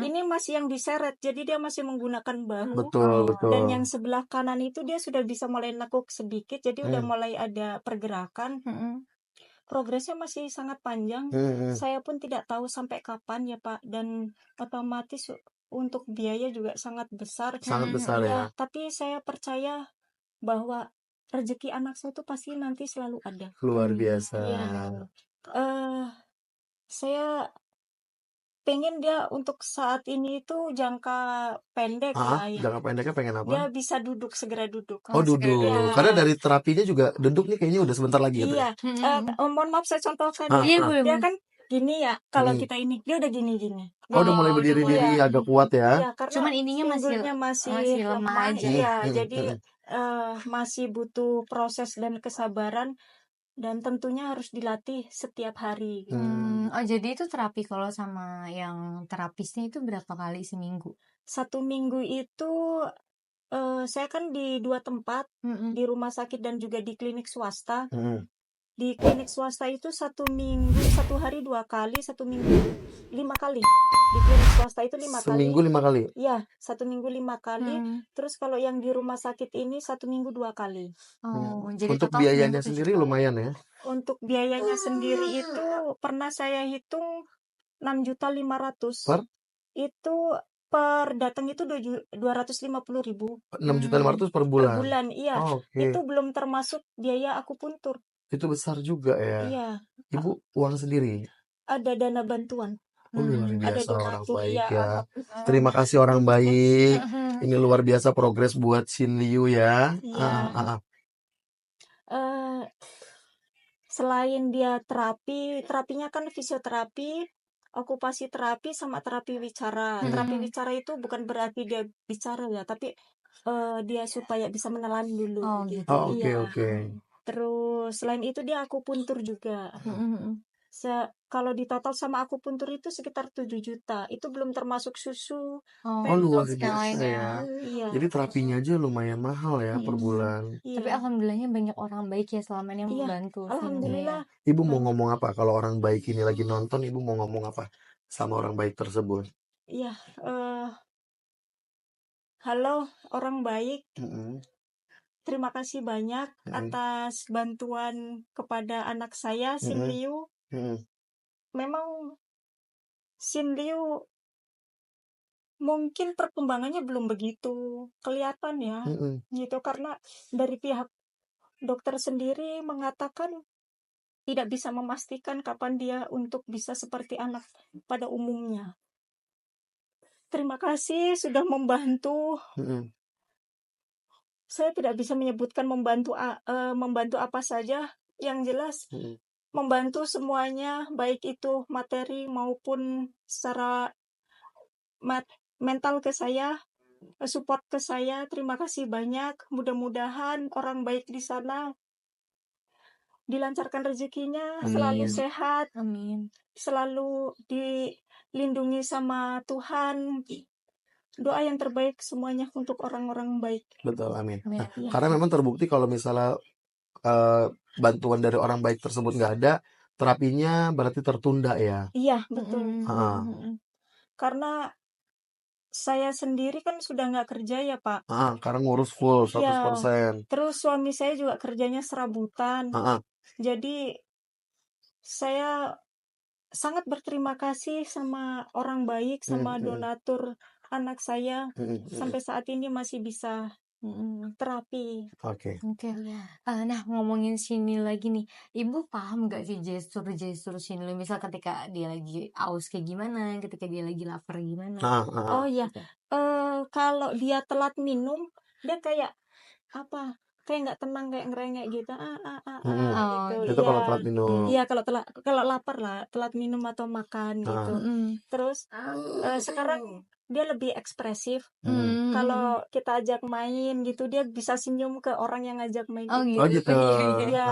Ini masih yang diseret, jadi dia masih menggunakan bahu. Betul, Dan betul. yang sebelah kanan itu dia sudah bisa mulai nekuk sedikit, jadi udah mulai ada pergerakan. Progresnya masih sangat panjang. Saya pun tidak tahu sampai kapan ya Pak, dan otomatis untuk biaya juga sangat besar. Sangat besar ya. Tapi saya percaya bahwa rezeki anak saya itu pasti nanti selalu ada. Luar biasa. Saya pengen dia untuk saat ini itu jangka pendek ya. Jangka pendeknya pengen apa? Dia bisa segera duduk. Oh, duduk. Karena dari terapinya juga duduk nih kayaknya udah sebentar lagi gitu ya. Iya. Mohon maaf saya contohkan Iya, ya. boleh, Dia boleh. kan gini ya. Kalau kita ini dia udah gini-gini. Oh, udah mulai berdiri diri agak kuat ya. Iya, karena Cuman ininya masih lemah aja. Iya, jadi masih butuh proses dan kesabaran dan tentunya harus dilatih setiap hari. Oh, jadi itu terapi kalau sama yang terapisnya itu berapa kali seminggu? 1 minggu itu saya kan di 2 tempat, di rumah sakit dan juga di klinik swasta. Di klinik swasta itu 1 minggu 1 hari 2 kali, 1 minggu 5 kali. Di klinik swasta itu 5 kali. Seminggu 5 kali. Iya, 1 minggu 5 kali. Terus kalau yang di rumah sakit ini 1 minggu 2 kali. Oh, jadi Untuk total biayanya seminggu sendiri 7 kali. lumayan ya. Untuk biayanya sendiri itu pernah saya hitung 6.500.000. Per? Itu per datang itu 250.000 6.500.000 per per bulan. bulan. Iya, Oh, oke. itu belum termasuk biaya akupuntur. Itu besar juga ya. Iya, Ibu uang sendiri. ada dana bantuan, Oh, luar ada biasa orang donatur. baik Iya, ya. Terima kasih orang baik. Ini luar biasa progres buat Shin Liu ya. iya. Eh, Selain dia terapinya kan fisioterapi, okupasi terapi sama terapi wicara. Terapi wicara itu bukan berarti dia bicara ya, tapi dia supaya bisa menelan dulu Oh, gitu. Oh, oke, Iya. oke. Terus selain itu dia akupuntur juga. Kalau di total sama akupuntur itu sekitar 7 juta. Itu belum termasuk susu, Oh, Oh, luar pampers, yang biasa lain ya. ya. iya. Jadi terapinya aja lumayan mahal ya per bulan. Tapi Iya. alhamdulillahnya banyak orang baik ya selama ini yang Iya, membantu Shin Liu ya. alhamdulillah. Ibu mau ngomong apa? Kalau orang baik ini lagi nonton, ibu mau ngomong apa sama orang baik tersebut? Iya, halo orang baik. Mm-mm. Terima kasih banyak atas bantuan kepada anak saya, Shin Mm-mm. Liu. Mm-mm. Memang Shin Liu mungkin perkembangannya belum begitu kelihatan ya, Mm-mm. gitu. Karena dari pihak dokter sendiri mengatakan tidak bisa memastikan kapan dia untuk bisa seperti anak pada umumnya. Terima kasih sudah membantu. Mm-mm. Saya tidak bisa menyebutkan membantu apa saja. Yang jelas Mm-mm. membantu semuanya, baik itu materi maupun secara mental ke saya, support ke saya. Terima kasih banyak. Mudah-mudahan orang baik di sana dilancarkan rezekinya, selalu Amin. sehat, Amin. selalu dilindungi sama Tuhan. Doa yang terbaik semuanya untuk orang-orang baik. Betul, amin. Amin. Nah, karena memang terbukti kalau misalnya bantuan dari orang baik tersebut nggak ada, terapinya berarti tertunda ya. Iya, betul. Ah, Karena saya sendiri kan sudah nggak kerja ya, Pak. karena ngurus full Iya. 100%. Terus suami saya juga kerjanya serabutan. Ah, Jadi saya sangat berterima kasih sama orang baik, sama donatur anak saya. Sampai saat ini masih bisa terapi. Oke. Oke. Nah, ngomongin Shin Liu lagi nih. Ibu paham gak sih gestur-gestur Shin Liu? Misal ketika dia lagi aus kayak gimana, ketika dia lagi lapar gimana. Oh iya, kalau dia telat minum, dia kayak apa? Kayak nggak tenang, kayak ngerengek gitu. Gitu. Itu kalau Iya. telat minum. Iya, kalau lapar lah, telat minum atau makan gitu. Terus sekarang dia lebih ekspresif. Kalau kita ajak main gitu, dia bisa senyum ke orang yang ngajak main Oh itu. Oh gitu. Iya.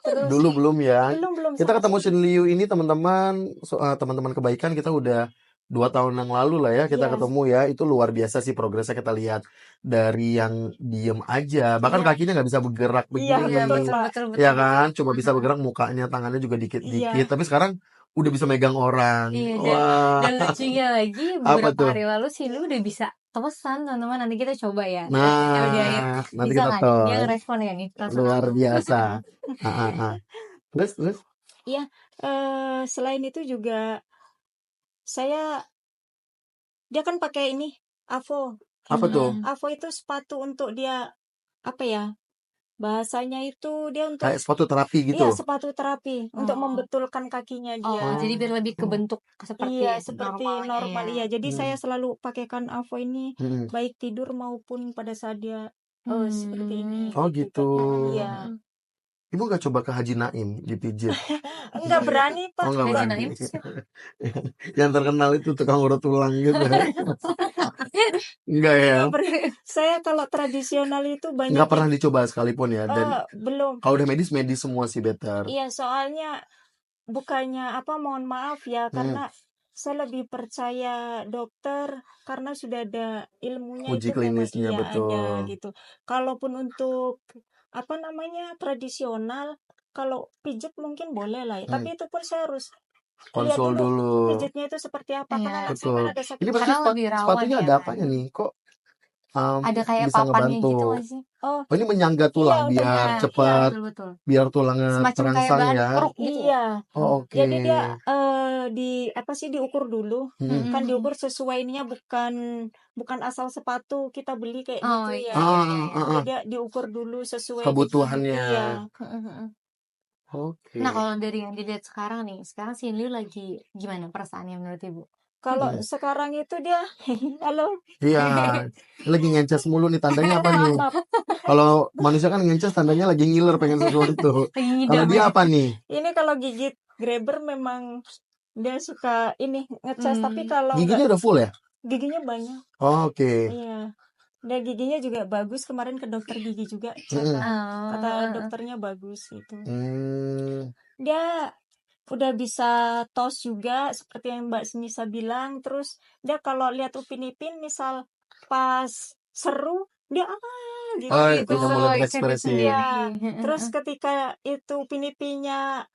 Terus Dulu belum ya. belum Kita saat ketemu ini. Shin Liu ini teman-teman, teman-teman kebaikan kita udah 2 tahun yang lalu lah ya kita Iya. ketemu ya. Itu luar biasa sih progresnya kita lihat dari yang diem aja, bahkan Iya. kakinya nggak bisa bergerak Iya, begini. betul, Pak. betul. Ya kan, cuma bisa bergerak mukanya, tangannya juga dikit-dikit. Iya. Tapi sekarang udah bisa megang orang. Iya, Wah. dan lucunya lagi Apa beberapa tuh? hari lalu Shin Liu udah bisa pesan, teman-teman. Nanti kita coba ya. Nah, nanti Bisa kita kan? tos. Dia ngerespon ya nih. Luar biasa. Terus? Iya, selain itu juga dia kan pakai ini Avo. Apa tuh? Avo itu sepatu untuk dia apa ya? Bahasanya itu dia untuk Kayak sepatu terapi gitu. Iya, sepatu terapi untuk membetulkan kakinya dia. Oh, jadi biar lebih kebentuk seperti Iya, seperti normal. ya. Iya, jadi saya selalu pakaikan Avo ini baik tidur maupun pada saat dia seperti ini. Oh gitu. Iya. Ibu nggak coba ke Haji Naim dipijit? Enggak berani, Pak. Oh nggak Haji berani. Naim tuh siapa? Yang terkenal itu tukang urut tulang gitu. Enggak ya? Saya kalau tradisional itu banyak Nggak pernah dicoba sekalipun ya. Dan belum. kalau udah medis semua sih better. Iya, soalnya bukannya mohon maaf ya, karena saya lebih percaya dokter karena sudah ada ilmunya. Uji itu memang klinisnya, iya betul. ada gitu. Kalaupun untuk tradisional, kalau pijit mungkin boleh lah ya. Tapi itu pun saya harus lihat Konsul dulu. pijitnya itu seperti apa. Karena anak saya Betul. kan ada sakit. Ini pasti Karena lebih rawan sepatunya ya ada kan? apanya nih? Kok Ada kayak bisa papannya gitu ngebantu. nggak sih? Oh, Oh, ini menyangga tulang iya, biar benar. Iya, cepat, Betul-betul. biar tulangnya Semacam kayak terangsang bahan ya. keruk gitu ya? iya. Oh, oke. Jadi dia diukur dulu. Mm-mm. Kan diukur sesuai ininya, bukan asal sepatu kita beli kayak Oh gitu iya, ya. iya, Ah, iya, ah, iya. Jadi ah. dia diukur dulu sesuai dengan Kebutuhannya. iya. Oke. Nah, kalau dari yang dilihat sekarang nih, sekarang si Liu lagi gimana perasaannya menurut Ibu? Kalau Hmm. sekarang itu dia halo. Iya, lagi ngences mulu nih, tandanya apa nih? Maaf. Kalau manusia kan ngences tandanya lagi ngiler pengen sesuatu. Lagi Kalau ngidam dia ya? apa nih? Ini kalau gigit grabber memang dia suka ini ngecas, tapi Hmm. kalau Giginya udah full ya? giginya banyak. Oh, oke. Iya. Dan giginya juga bagus, kemarin ke dokter gigi juga check Mm-mm. up. Kata Oh, dokternya bagus itu. Hmm. Dia udah bisa tos juga seperti yang Mbak Smisa bilang. Terus dia kalau lihat Upin Ipin misal pas seru dia gitu. Oh, gitu, udah mulai ekspresi berekspresi. Iya. sendiri. Terus ketika itu Upin Ipinnya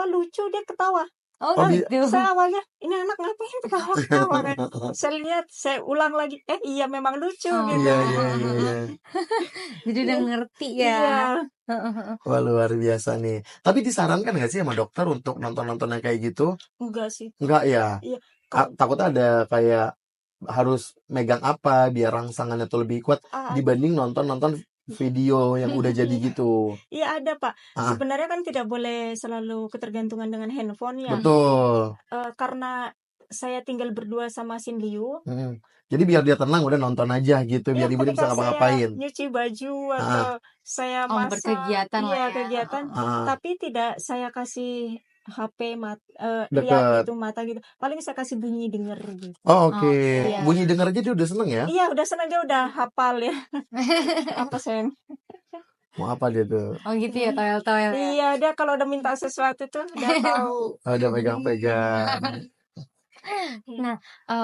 lucu, dia ketawa. Oh Oh, gitu. Saya awalnya ini anak ngapain ketawa-ketawa kan. Saya lihat, saya ulang lagi. Iya memang lucu Oh. gitu. iya, iya, iya, iya. Jadi udah ngerti ya. Iya. Wah, luar biasa nih. Tapi disarankan nggak sih sama dokter untuk nonton-nonton yang kayak gitu? Enggak sih. Enggak ya? Iya. Takutnya ada kayak harus megang apa biar rangsangannya tuh lebih kuat dibanding nonton-nonton video yang udah jadi gitu. Iya ada Pak. Ah, Sebenarnya kan tidak boleh selalu ketergantungan dengan handphone ya. betul. Karena saya tinggal berdua sama Sin Liu. Mm. Jadi biar dia tenang udah nonton aja gitu, biar Iya, ibu dia bisa ketika saya ngapa-ngapain. nyuci baju Ah, atau saya Oh, masak, berkegiatan lah iya ya. kegiatan, ah, tapi tidak saya kasih HP lihat deket. gitu mata gitu. Paling saya kasih bunyi denger gitu. Oh, oke. Oke. Bunyi denger aja dia udah seneng ya. Iya, udah senang, dia udah hafal ya. Apa sayang? Mau apa dia tuh? Oh gitu ya, toel-toel ya. Iya, dia kalau udah minta sesuatu tuh udah tahu. Oh, udah pegang-pegang. Nah,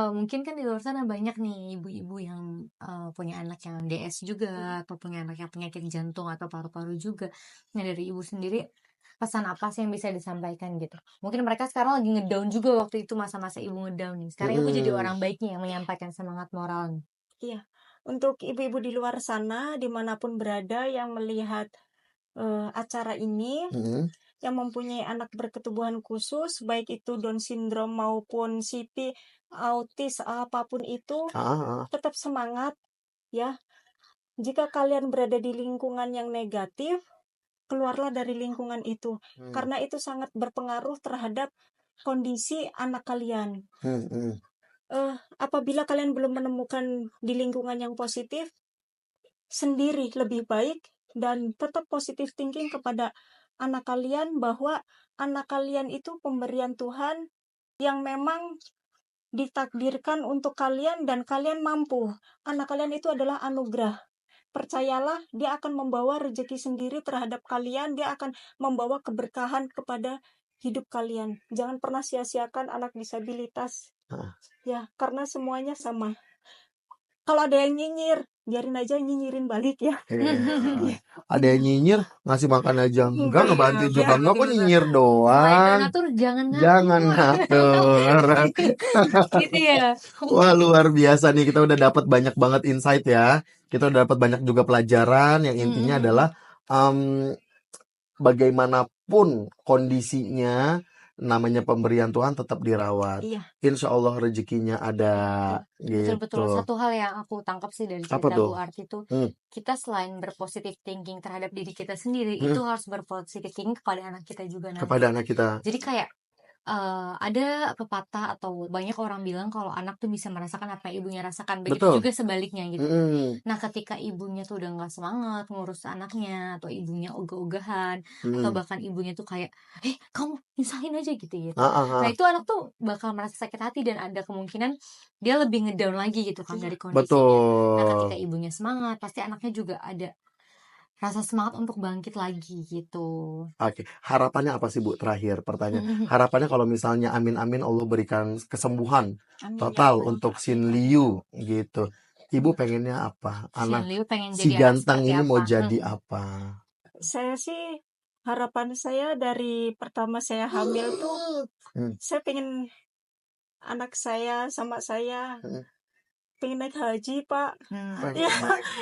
mungkin kan di luar sana banyak nih ibu-ibu yang punya anak yang DS juga, atau punya anak yang penyakit jantung atau paru-paru juga. Nah, dari ibu sendiri, pesan apa sih yang bisa disampaikan gitu? Mungkin mereka sekarang lagi ngedown juga waktu itu masa-masa ibu ngedown nih. Sekarang ibu jadi Mm-mm. orang baiknya yang menyampaikan semangat moral nih. Iya, untuk ibu-ibu di luar sana dimanapun berada yang melihat acara ini, Mm-mm. yang mempunyai anak berketubuhan khusus, baik itu Down syndrome maupun CP, autis, apapun itu, Ah, ah. tetap semangat ya. Jika kalian berada di lingkungan yang negatif, keluarlah dari lingkungan itu, karena itu sangat berpengaruh terhadap kondisi anak kalian. Mm-mm. Apabila kalian belum menemukan di lingkungan yang positif, sendiri lebih baik, dan tetap positive thinking kepada anak kalian bahwa anak kalian itu pemberian Tuhan yang memang ditakdirkan untuk kalian dan kalian mampu. Anak kalian itu adalah anugerah. Percayalah, dia akan membawa rezeki sendiri terhadap kalian, dia akan membawa keberkahan kepada hidup kalian. Jangan pernah sia-siakan anak disabilitas. Ya, karena semuanya sama. Kalau ada yang nyinyir, biarin aja nyinyirin balik ya. Iya. Ada yang nyinyir ngasih makan aja enggak, ngebantu Iya, juga enggak, kok nyinyir Selain doang. ngatur, jangan Jangan ngatur. gitu ya. Wah, luar biasa nih, kita udah dapat banyak banget insight ya. Kita udah dapat banyak juga pelajaran yang intinya adalah bagaimanapun kondisinya, namanya pemberian Tuhan tetap dirawat. Iya, Insya Allah rezekinya ada Betul-betul. gitu. Satu hal yang aku tangkap sih dari Apa cerita tuh? Bu Arti itu, Hmm, kita selain berpositif thinking terhadap diri kita sendiri, itu harus berpositif thinking kepada anak kita juga nanti. kepada anak kita. Jadi kayak ada pepatah atau banyak orang bilang kalau anak tuh bisa merasakan apa yang ibunya rasakan, begitu Betul. juga sebaliknya gitu. Mm-mm. Nah, ketika ibunya tuh udah nggak semangat ngurus anaknya, atau ibunya ogah-ogahan, atau Mm. bahkan ibunya tuh kayak, kamu nyusahin aja gitu. Ah. Nah, itu anak tuh bakal merasa sakit hati dan ada kemungkinan dia lebih ngedown lagi gitu kan dari kondisinya. Nah, ketika Betul. ibunya semangat, pasti anaknya juga ada rasa semangat untuk bangkit lagi gitu. Oke, harapannya apa sih Bu, terakhir pertanyaan? Harapannya kalau misalnya amin-amin Allah berikan kesembuhan amin ya total Allah. untuk Sin Liu gitu. Ibu pengennya apa? Sin Anak Liu pengen si jadi anak ganteng seperti ini apa? mau jadi apa? Saya sih, harapan saya dari pertama saya hamil tuh, Hmm. saya pengen anak saya sama saya Hmm. pengen naik haji, Pak. Pengen Iya,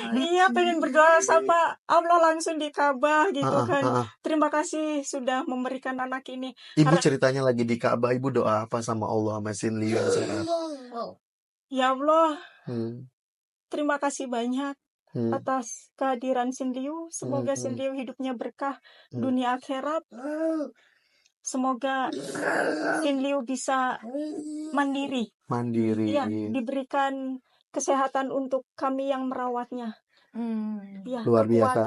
naik iya pengen berdoa sama Allah langsung di Ka'bah gitu Heeh, kan. heeh. Terima kasih sudah memberikan anak ini. Ibu Karena ceritanya lagi di Ka'bah, ibu doa apa sama Allah sama Sin Liu yang sehat? ya Allah, Hmm, terima kasih banyak hmm, atas kehadiran Sin Liu. hmm, Semoga Sin hmm, Liu hidupnya berkah hmm. dunia akhirat. Semoga Sin Liu bisa mandiri. Mandiri. Iya, diberikan kesehatan untuk kami yang merawatnya. Iya, Luar kekuatan. biasa.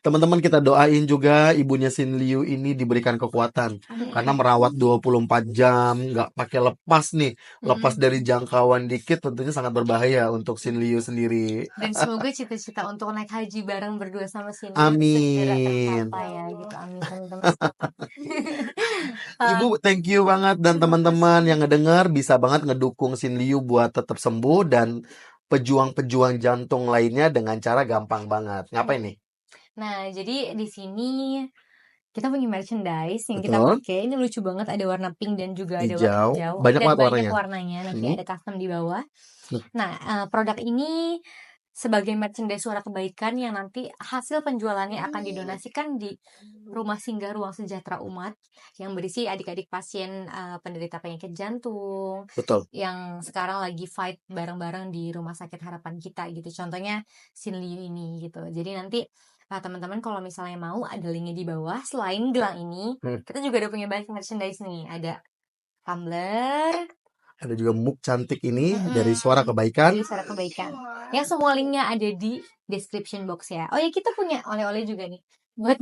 Teman-teman, kita doain juga ibunya Sin Liu ini diberikan kekuatan. Karena merawat 24 jam, nggak pakai lepas nih. Lepas dari jangkauan dikit tentunya sangat berbahaya untuk Sin Liu sendiri. Dan semoga cita-cita untuk naik haji bareng berdua sama Sin Liu segera Amin. tercapai ya gitu. Amin teman-teman. Ibu, thank you banget. Dan teman-teman yang ngedengar bisa banget ngedukung Sin Liu buat tetap sembuh dan pejuang-pejuang jantung lainnya dengan cara gampang banget. Ngapain nih? Nah, jadi di sini kita punya merchandise yang kita Betul. pakai. Ini lucu banget, ada warna pink dan juga ada warna Hijau. hijau. Banyak Dan banget banyak warnanya. warnanya. Nanti Hmm. ada custom di bawah. Hmm. Nah, produk ini sebagai merchandise Suara Kebaikan yang nanti hasil penjualannya akan didonasikan di Rumah Singgah Ruang Sejahtera Umat yang berisi adik-adik pasien penderita penyakit jantung Betul. yang sekarang lagi fight bareng-bareng di Rumah Sakit Harapan Kita gitu. Contohnya Sin Liu ini gitu. Jadi nanti teman-teman kalau misalnya mau ada linknya di bawah. Selain gelang ini, kita juga udah punya banyak merchandise nih. Ada tumbler, ada juga mug cantik ini dari Suara Kebaikan. Dari Suara Kebaikan. Yang semua linknya ada di description box ya. Oh ya, kita punya oleh-oleh juga nih buat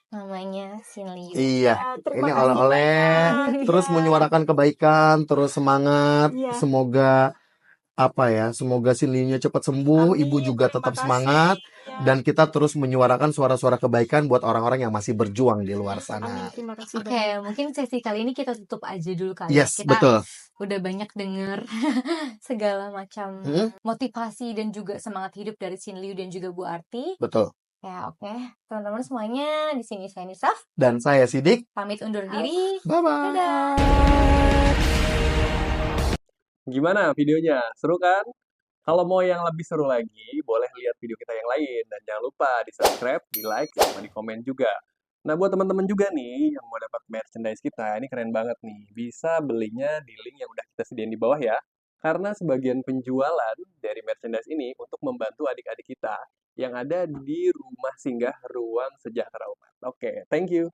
namanya Sin Liu. Iya, Terima ini kasih oleh-oleh. banyak. Terus Ya. menyuarakan kebaikan, terus semangat. Iya. Semoga semoga Sin Liu-nya cepat sembuh. Amin, Ibu juga terima tetap kasih. semangat. Ya. Dan kita terus menyuarakan suara-suara kebaikan buat orang-orang yang masih berjuang di luar Amin, sana. terima kasih Oke, banyak. mungkin sesi kali ini kita tutup aja dulu kali ya. Yes, Kita betul. udah banyak denger segala macam motivasi dan juga semangat hidup dari Sin Liu dan juga Bu Arti. Betul. Ya, oke. Teman-teman semuanya, di sini saya Nisaf. Dan saya Sidik. Pamit undur diri. Bye-bye. Dadah. Gimana videonya? Seru kan? Kalau mau yang lebih seru lagi, boleh lihat video kita yang lain. Dan jangan lupa di-subscribe, di-like, sama di-komen juga. Nah, buat teman-teman juga nih yang mau dapat merchandise kita, ini keren banget nih. Bisa belinya di link yang udah kita sediain di bawah ya. Karena sebagian penjualan dari merchandise ini untuk membantu adik-adik kita yang ada di Rumah Singgah Ruang Sejahtera Umat. Oke, thank you.